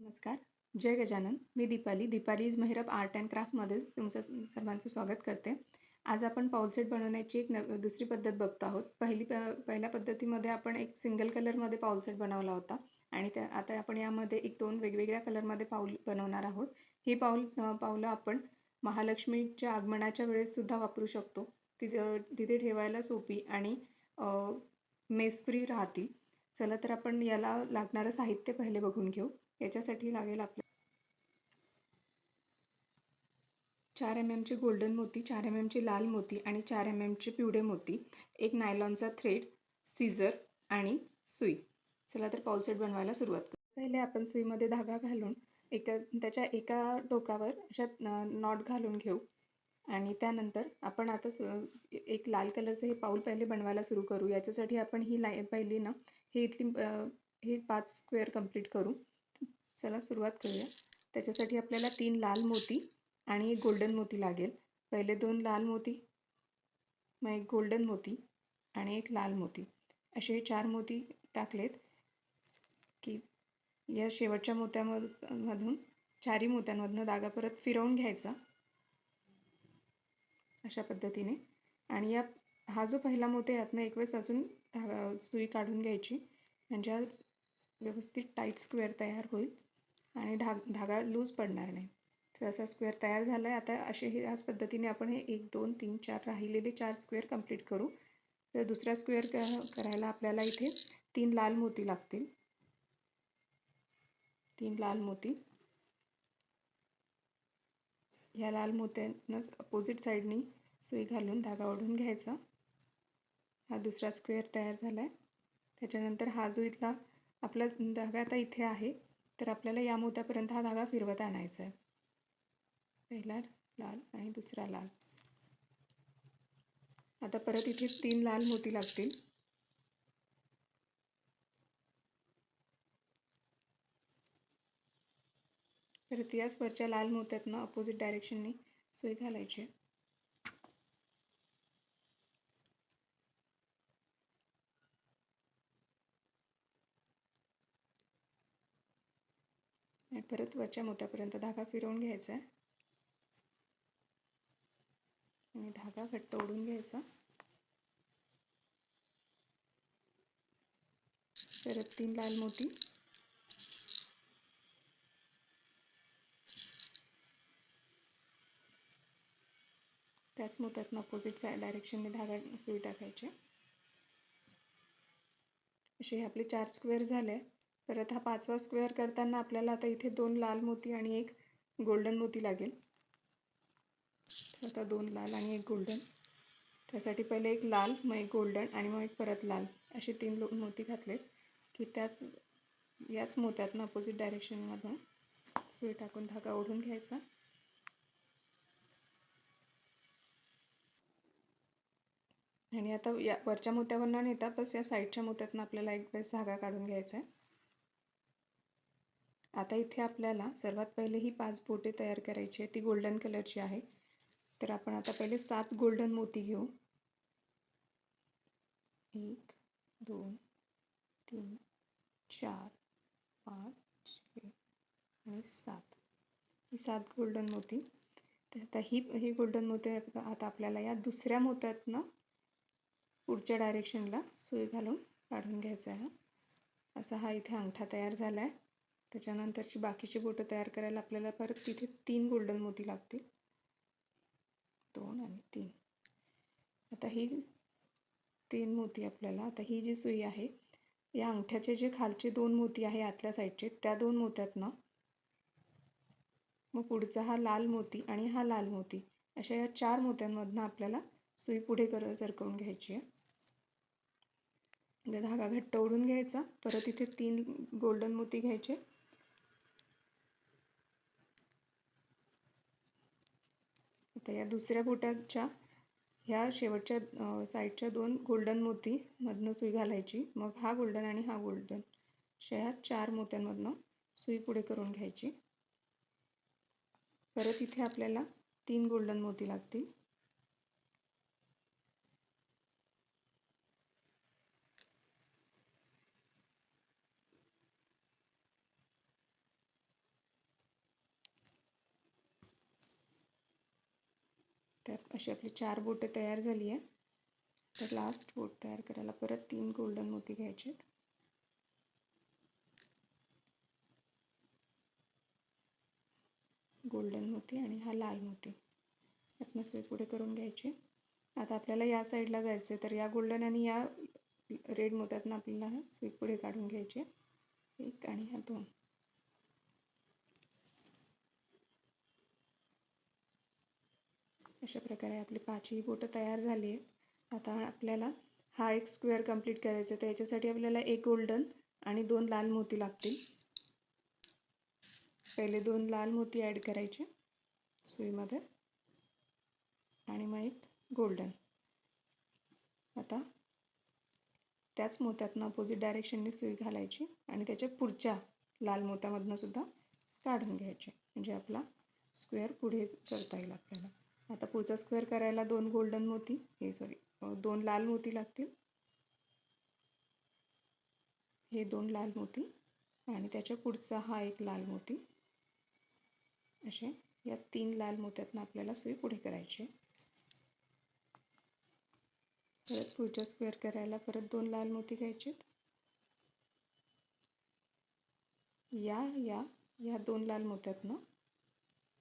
नमस्कार. जय गजानन. मी दीपाली इज मेहरब आर्ट अँड क्राफ्टमध्ये तुमचं सर्वांचं स्वागत करते. आज आपण पाऊल सेट बनवण्याची एक दुसरी पद्धत बघतो आहोत. पहिल्या पद्धतीमध्ये आपण एक सिंगल कलरमध्ये पाऊल सेट बनवला होता आणि आता आपण यामध्ये एक दोन वेगवेगळ्या कलरमध्ये पाऊल बनवणार आहोत. ही पावलं आपण महालक्ष्मीच्या आगमनाच्या वेळेससुद्धा वापरू शकतो. तिथे ठेवायला सोपी आणि मेस फ्री राहतील. चला तर आपण याला लागणारं साहित्य पहिले बघून घेऊ. याच्यासाठी लागेल आपल्याला 4 mm चे गोल्डन मोती, 4 mm चे लाल मोती आणि 4 mm चे पिवळे मोती, एक नायलॉनचा थ्रेड, सीझर आणि सुई. चला तर पाऊल सेट बनवायला सुरुवात करू. पहिले आपण सुईमध्ये धागा घालून त्याच्या एका टोकावर अशा नॉट घालून घेऊ आणि त्यानंतर आपण आता एक लाल कलरचं हे पाऊल पहिले बनवायला सुरू करू. याच्यासाठी आपण ही पहिली ना हे 5 स्क्वेअर कंप्लीट करू. चला सुरुवात करूया. त्याच्यासाठी आपल्याला 3 लाल मोती आणि एक गोल्डन मोती लागेल. पहिले 2 लाल मोती, मग एक गोल्डन मोती आणि एक लाल मोती, असे 4 मोती टाकलेत की या शेवटच्या मोत्यामधून चारही मोत्यांमधून धागा परत फिरवून घ्यायचा अशा पद्धतीने. आणि हा जो पहिला मोती आहे यातनं एक वेळेस अजून सुई काढून घ्यायची, म्हणजे व्यवस्थित टाईट स्क्वेअर तयार होईल आणि धागा लूज पडणार नाही. तर असा स्क्वेअर तयार झाला आहे. आता ह्याच पद्धतीने आपण हे 1 2 3 4 राहिलेले 4 स्क्वेअर कंप्लीट करू. तर दुसरा स्क्वेअर करायला आपल्याला इथे 3 लाल मोती लागतील. 3 लाल मोती, ह्या लाल मोत्यांनाच अपोजिट साईडनी सुई घालून धागा ओढून घ्यायचा. हा दुसरा स्क्वेअर तयार झाला आहे. त्याच्यानंतर हा जो इथला आपला धागा आता इथे आहे, तर आपल्याला या मोत्यापर्यंत हा धागा फिरवत आणायचा आहे. पहिला लाल आणि दुसरा लाल. आता परत इथे 3 लाल मोती लागतील. परत याच वरच्या लाल मोत्यातनं अपोजिट डायरेक्शननी सुई घालायची. आणि परत वरच्या मोत्यापर्यंत धागा फिरवून घ्यायचा आहे आणि धागा घट्ट ओढून घ्यायचा. परत 3 लाल मोती, त्याच मोत्यातनं अपोजिट साईड डायरेक्शनने धागा सुई टाकायचे. असे हे आपले 4 स्क्वेअर झाले. परत हा 5वा स्क्वेअर करताना आपल्याला आता इथे 2 लाल मोती आणि एक गोल्डन मोती लागेल. आता 2 लाल आणि एक गोल्डन. त्यासाठी पहिले एक लाल, मग एक गोल्डन आणि मग एक परत लाल, असे 3 मोती घातलेत की याच मोत्यातनं अपोजिट डायरेक्शनमधून सुई टाकून धागा ओढून घ्यायचा. आणि आता या वरच्या मोत्यावर न नेता बस या साईडच्या मोत्यातनं आपल्याला एक वेळेस धागा काढून घ्यायचा आहे. आता इथे आपल्याला सर्वात पहिले ही 5 बोटे तयार करायची आहे. ती गोल्डन कलरची आहे. तर आपण आता पहिले 7 गोल्डन मोती घेऊ. 1 2 3 4 5 6 आणि 7. ही 7 गोल्डन मोती. तर आता ही गोल्डन मोती आता आपल्याला या दुसऱ्या मोत्यातनं पुढच्या डायरेक्शनला सुई घालून काढून घ्यायचा आहे. असा हा इथे अंगठा तयार झाला आहे. त्याच्यानंतरची बाकीची बोटं तयार करायला आपल्याला परत तिथे 3 गोल्डन मोती लागतील. 2 आणि 3. आता ही 3 मोती आपल्याला, आता ही जी सुई आहे या अंगठ्याचे जे खालचे 2 मोती आहे आतल्या साईडचे, त्या 2 मोत्यातनं मग पुढचा हा लाल मोती आणि हा लाल मोती, अशा या 4 मोत्यांमधनं आपल्याला सुई पुढे सरकवून घ्यायची आहे. धागा घट्ट ओढून घ्यायचा. परत इथे 3 गोल्डन मोती घ्यायचे. आता या दुसऱ्या बोटाच्या ह्या शेवटच्या साईडच्या 2 गोल्डन मोती मधनं सुई घालायची. मग हा गोल्डन आणि हा गोल्डन, अशा ह्या 4 मोत्यांमधनं सुई पुढे करून घ्यायची. परत इथे आपल्याला 3 गोल्डन मोती लागतील. तर अशी आपली 4 बोटे तयार झाली आहे. तर लास्ट बोट तयार करायला परत 3 गोल्डन मोती घ्यायचे. गोल्डन मोती आणि हा लाल मोती यातनं सुई पुढे करून घ्यायची. आता आपल्याला या साईडला जायचं आहे, तर या गोल्डन आणि या रेड मोत्यातनं आपल्याला सुई पुढे काढून घ्यायची. 1 आणि हा 2. अशा प्रकारे आपली 5ही बोटं तयार झाली आहे. आता आपल्याला हा एक स्क्वेअर कंप्लीट करायचा आहे. तर याच्यासाठी आपल्याला 1 गोल्डन आणि 2 लाल मोती लागतील. पहिले 2 लाल मोती ॲड करायचे सुईमध्ये आणि मग 1 गोल्डन. आता त्याच मोत्यातनं अपोजिट डायरेक्शनने सुई घालायची आणि त्याच्या पुढच्या लाल मोत्यामधनं सुद्धा काढून घ्यायचे, म्हणजे आपला स्क्वेअर पुढे करता येईल आपल्याला. आता पुढचा स्क्वेअर करायला 2 गोल्डन मोती 2 लाल मोती लागतील. हे 2 लाल मोती आणि त्याच्या पुढचा हा 1 लाल मोती. असे या 3 लाल मोत्यातनं आपल्याला सुई पुढे करायची. परत पुढच्या स्क्वेअर करायला परत 2 लाल मोती घ्यायचे. या 2 लाल मोत्यातनं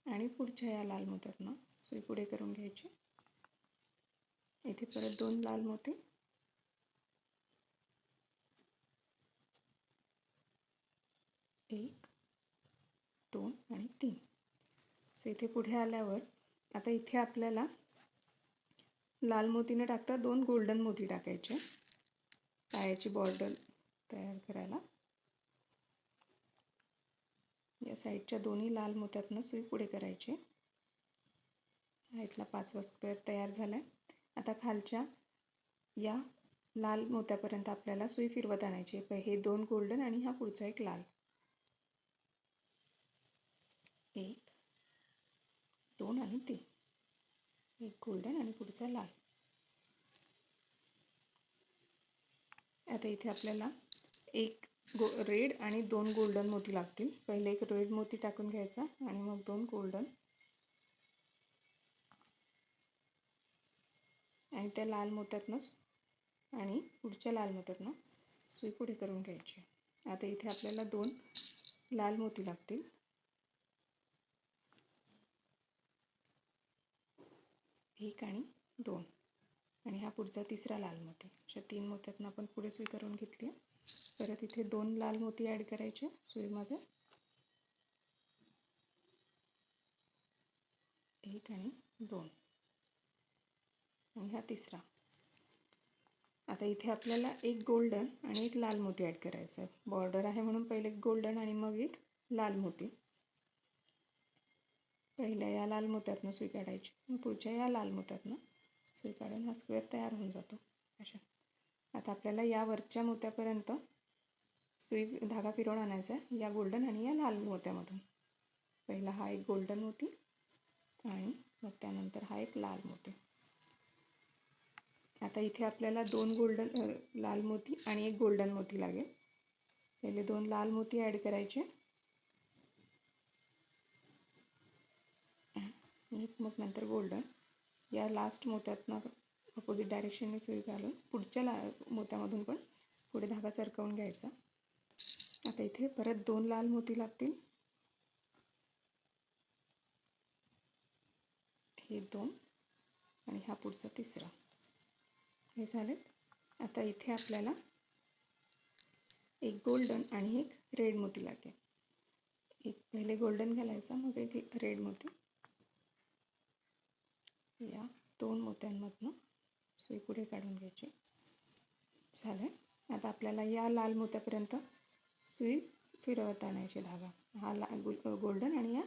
आणि पुढच्या या लाल मोत्यातनं सुई पुढे करून घ्यायची. इथे परत 2 लाल मोती, 1 2 आणि 3. सो इथे पुढे आल्यावर आता इथे आपल्याला लाल मोती न टाकता 2 गोल्डन मोती टाकायचे पायाची बॉर्डर तयार करायला. या साईडच्या दोन्ही लाल मोत्यातनं सुई पुढे करायची. हा इथला 5वा स्क्वेअर तयार झाला आहे. आता खालच्या या लाल मोत्यापर्यंत आपल्याला सुई फिरवत आणायची. हे 2 गोल्डन आणि हा पुढचा 1 लाल. 1 2 आणि 3. 1 गोल्डन आणि पुढचा लाल. आता इथे आपल्याला 1 रेड आणि 2 गोल्डन मोती लागतील. पहिले 1 रेड मोती टाकून घ्यायचा आणि मग 2 गोल्डन आणि त्या लाल मोत्यातनंच आणि पुढच्या लाल मोत्यातनं सुई पुढे करून घ्यायची. आता इथे आपल्याला 2 लाल मोती लागतील. 1 आणि 2 आणि हा पुढचा 3रा लाल मोती. अशा 3 मोत्यातनं आपण पुढे सुई करून घेतली आहे. परत इथे 2 लाल मोती ॲड करायचे सुईमध्ये. 1 आणि 2 आणि हा 3रा. आता इथे आपल्याला 1 गोल्डन आणि 1 लाल मोती ॲड करायचं आहे. बॉर्डर आहे म्हणून पहिले 1 गोल्डन आणि मग 1 लाल मोती. पहिल्या या लाल मोत्यातनं सुई काढायची, मग पुढच्या या लाल मोत्यातनं सुई काढून हा स्क्वेअर तयार होऊन जातो. अशा आता आपल्याला या वरच्या मोत्यापर्यंत सुई धागा फिरवून आणायचा आहे या गोल्डन आणि या लाल मोत्यामधून. पहिला हा 1 गोल्डन मोती आणि मग त्यानंतर हा 1 लाल मोती. आता इथे आपल्याला 2 लाल मोती आणि 1 गोल्डन मोती लागेल. पहिले 2 लाल मोती ॲड करायचे, मग नंतर गोल्डन. या लास्ट मोत्यातनं अपोजिट डायरेक्शनने सुई घालून पुढच्या मोत्यामधून पण पुढे धागा सरकवून घ्यायचा. आता इथे परत 2 लाल मोती लागतील. हे 2 आणि हा पुढचा 3रा. हे झाले. आता इथे आपल्याला 1 गोल्डन आणि 1 रेड मोती लागेल. एक पहिले गोल्डन घालायचा, मग 1 रेड मोती. या 2 मोत्यांमधनं सुई पुढे काढून घ्यायची. झालं. आता आपल्याला या लाल मोत्यापर्यंत सुई फिरवत आणायची धागा. हा गोल्डन आणि या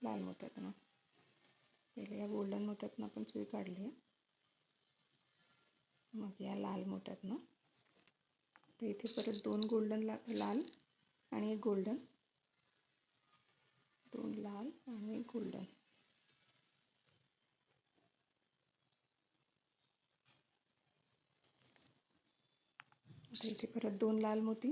लाल मोत्यातनं. पहिले या गोल्डन मोत्यातनं आपण सुई काढली आहे, मग या लाल मोत्यातनं. तर इथे परत 2 गोल्डन लाल आणि 1 गोल्डन. 2 लाल आणि 1 गोल्डन. आता इथे परत 2 लाल मोती.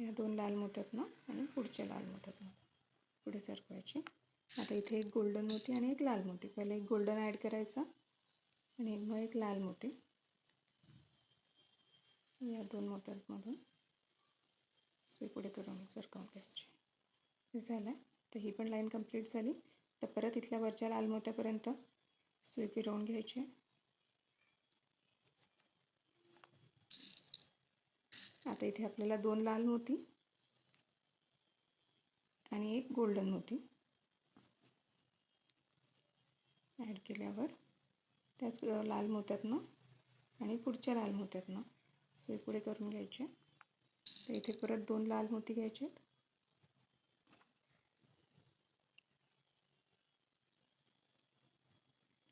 या 2 लाल मोत्यातनं आणि पुढच्या लाल मोत्यातनं पुढे सरकवायचे. आता इथे एक गोल्डन मोती आणि एक लाल मोती. पहिले एक गोल्डन ॲड करायचा आणि मग एक लाल मोती या 2 मोत्यांमधून सुई पुढे करून सरकवून घ्यायची. हे झालं. तर ही पण लाईन कंप्लीट झाली. तर परत इथल्या वरच्या लाल मोत्यापर्यंत सुई फिरवून घ्यायची. आता इथे आपल्याला 2 लाल मोती आणि एक गोल्डन मोती ॲड केल्यावर त्याच लाल मोत्यातनं आणि पुढच्या लाल मोत्यातनं सुई पुढे करून घ्यायचे. तर इथे परत 2 लाल मोती घ्यायचे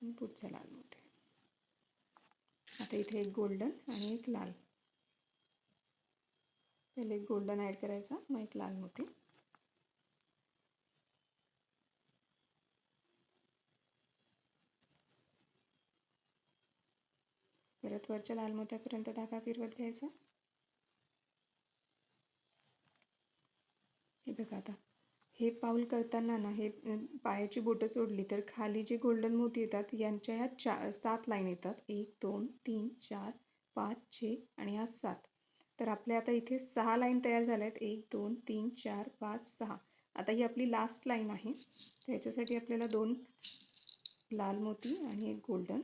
आणि पुढचा लाल मोती. आता इथे एक गोल्डन आणि एक लाल. पहिले एक गोल्डन ॲड करायचा, मग एक लाल मोती. परत वरच्या लाल मोत्यापर्यंत धागा फिरवत घ्यायचा. हे बघा, आता हे पाऊल करताना ना हे पायाची बोटं सोडली तर खाली जे गोल्डन मोती येतात यांच्या ह्या 7 लाईन येतात. 1 2 3 4 5 6 आणि ह्या 7. तर आपल्या आता इथे 6 लाईन तयार झाल्या आहेत. 1 2 3 4 5 6. आता ही आपली लास्ट लाईन आहे. त्याच्यासाठी आपल्याला 2 लाल मोती आणि एक गोल्डन.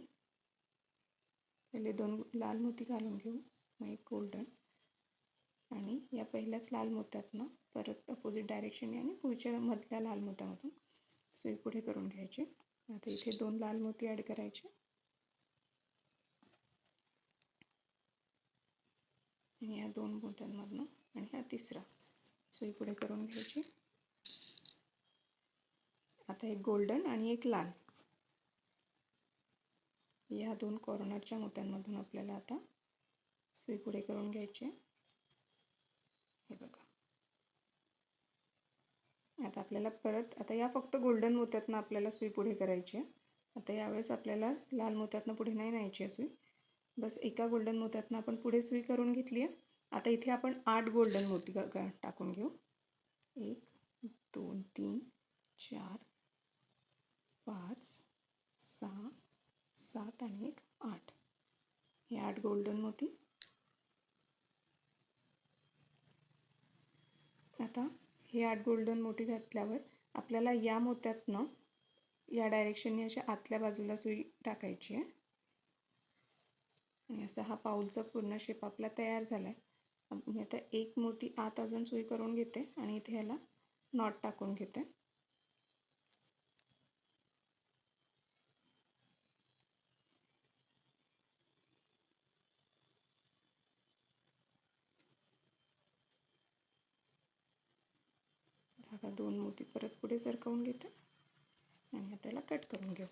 पहिले 2 लाल मोती घालून घेऊ, मग एक गोल्डन आणि या पहिल्याच लाल मोत्यातनं परत अपोजिट डायरेक्शनने आणि पुढच्या मधल्या लाल मोत्यामधून सुई पुढे करून घ्यायची. आता इथे 2 लाल मोती ॲड करायचे आणि या 2 मोत्यांमधनं आणि हा तिसरा सुई पुढे करून घ्यायची. आता एक गोल्डन आणि एक लाल या 2 कॉर्नरच्या मोत्यांमधून आपल्याला आता सुई पुढे करून घ्यायची. हे बघा, आता आपल्याला परत आता या फक्त गोल्डन मोत्यातनं आपल्याला सुई पुढे करायची आहे. आता यावेळेस आपल्याला लाल मोत्यातनं पुढे नाही न्यायची आहे सुई. बस एका गोल्डन मोत्यातनं आपण पुढे सुई करून घेतली आहे. आता इथे आपण 8 गोल्डन मोती टाकून घेऊ. 1 2 3 4 5 6 7 आणि 1 8. हे 8 गोल्डन मोती. आता हे 8 गोल्डन मोती घातल्यावर आपल्याला या मोत्यातनं या डायरेक्शनने अशा आतल्या बाजूला सुई टाकायची आहे आणि असा हा पाऊलचा पूर्ण शेप आपला तयार झाला आहे. मी आता एक मोती आत अजून सुई करून घेते आणि इथे ह्याला नॉट टाकून घेते. धागा 2 मोती परत पुढे सरकवून घेते आणि त्याला कट करून घेऊ.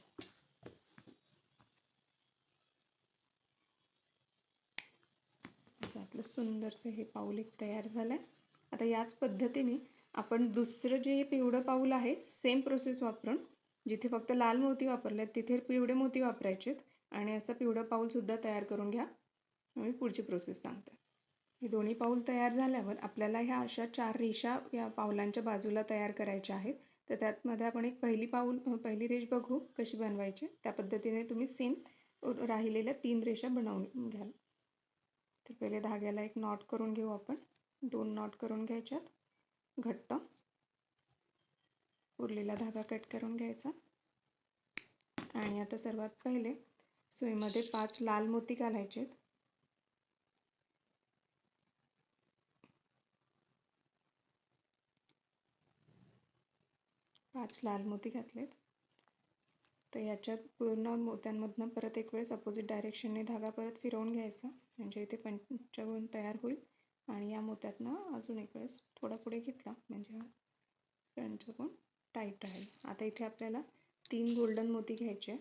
असं आपलं सुंदरचं हे पाऊल एक तयार झालं आहे. आता याच पद्धतीने आपण दुसरं जे पिवळं पाऊल आहे सेम प्रोसेस वापरून जिथे फक्त लाल मोती वापरले तिथे पिवळे मोती वापरायचे आणि असं पिवळं पाऊलसुद्धा तयार करून घ्या. मी पुढची प्रोसेस सांगते. हे दोन्ही पाऊल तयार झाल्यावर आपल्याला ह्या अशा 4 रेषा या पाऊलांच्या बाजूला तयार करायच्या आहेत. तर त्यामध्ये आपण एक पहिली रेष बघू कशी बनवायची. त्या पद्धतीने तुम्ही सेम राहिलेल्या 3 रेषा बनवून घ्याल. तर पहिले धाग्याला एक नॉट करून घेऊ आपण. 2 नॉट करून घ्यायच्यात घट्ट. उरलेला धागा कट करून घ्यायचा आणि आता सर्वात पहिले सुईमध्ये 5 लाल मोती घालायचे आहेत. 5 लाल मोती घातलेत. तर याच्यात पूर्ण मोत्यांमधनं परत एक वेळेस अपोजिट डायरेक्शनने धागा परत फिरवून घ्यायचा म्हणजे इथे पंचकोन तयार होईल आणि या मोत्यातनं अजून एक वेळेस थोडा पुढे घेतला म्हणजे हा पंचकोन टाईट राहील. आता इथे आपल्याला 3 गोल्डन मोती घ्यायचे.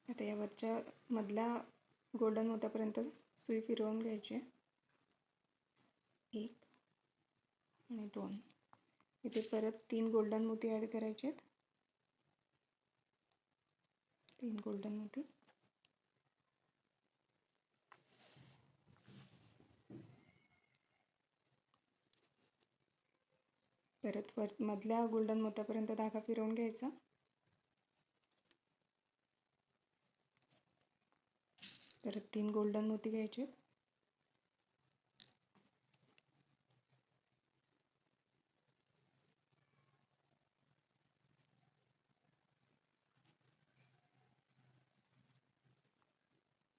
आता या वरच्या मधल्या गोल्डन मोत्यापर्यंत सुई फिरवून घ्यायची. 1 आणि 2. इथे परत 3 गोल्डन मोती ॲड करायचे आहेत. 3 गोल्डन मोती. परत मधल्या गोल्डन मोत्यापर्यंत धागा फिरवून घ्यायचा. परत 3 गोल्डन मोती घ्यायचे आहेत.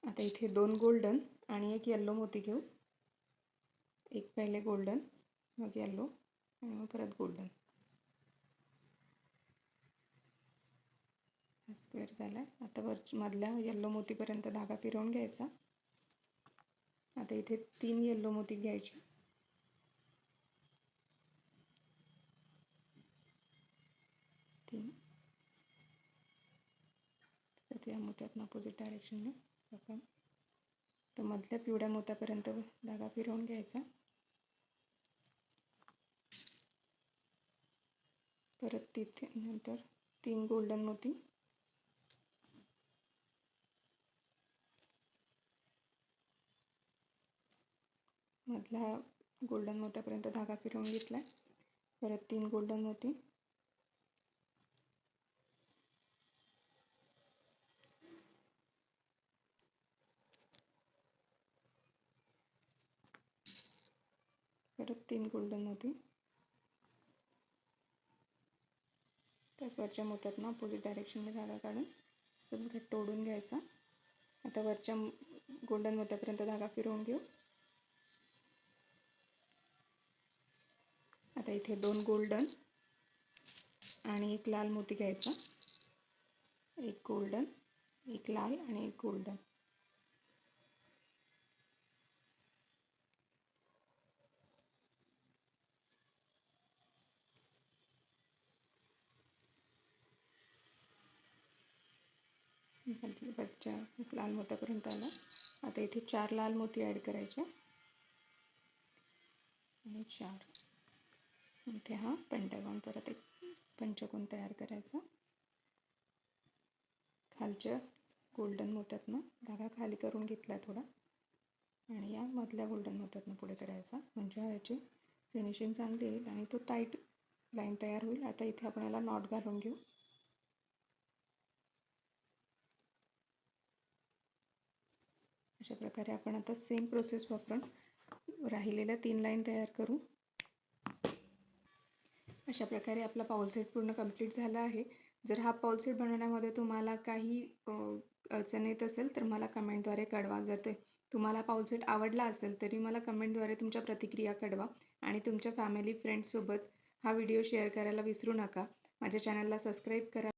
आता इथे 2 गोल्डन आणि 1 येल्लो मोती घेऊ. एक पहिले गोल्डन, मग येल्लो आणि मग परत गोल्डन. हा स्क्वेअर झाला आहे. आता मधल्या येल्लो मोतीपर्यंत धागा फिरवून घ्यायचा. आता इथे 3 येल्लो मोती घ्यायचे. 3. तर या मोत्यातून अपोजिट डायरेक्शनने आपण तर मधल्या पिवळ्या मोत्यापर्यंत धागा फिरवून घ्यायचा. परत तिथे नंतर 3 गोल्डन मोती. मधल्या गोल्डन मोत्यापर्यंत धागा फिरवून घेतला. परत 3 गोल्डन मोती. परत 3 गोल्डन मोती. त्याच वरच्या मोत्यातनं अपोजिट डायरेक्शनने धागा काढून सगळं घट्ट ओढून घ्यायचा. आता वरच्या गोल्डन मोत्यापर्यंत धागा फिरवून घेऊ. आता इथे 2 गोल्डन आणि 1 लाल मोती घ्यायचा. 1 गोल्डन, 1 लाल आणि 1 गोल्डन. वरच्या लाल मोत्यापर्यंत आला. आता इथे 4 लाल मोती ॲड करायचे आणि 4. इथे हा पेंटागॉन परत एक पंचकोन तयार करायचा. खालच्या गोल्डन मोत्यातनं धागा खाली करून घेतला थोडा आणि या मधल्या गोल्डन मोत्यातनं पुढे करायचा. म्हणजे ह्याची फिनिशिंग चांगली येईल आणि तो टाईट लाईन तयार होईल. आता इथे आपण याला नॉट घालून घेऊ. अशा प्रकारे आपण आता सेम प्रोसेस वापरून राहिलेल्या 3 लाईन तयार करू. अशा प्रकारे आपला पाऊल सेट पूर्ण कंप्लीट झाला आहे. जर हा पाऊल सेट बनवण्यामध्ये तुम्हाला काही अडचण येत असेल तर मला कमेंटद्वारे कळवा. जर ते तुम्हाला पाऊल सेट आवडला असेल तरी मला कमेंटद्वारे तुमच्या प्रतिक्रिया कळवा आणि तुमच्या फॅमिली फ्रेंड्ससोबत हा व्हिडिओ शेअर करायला विसरू नका. माझ्या चॅनलला सबस्क्राईब करा.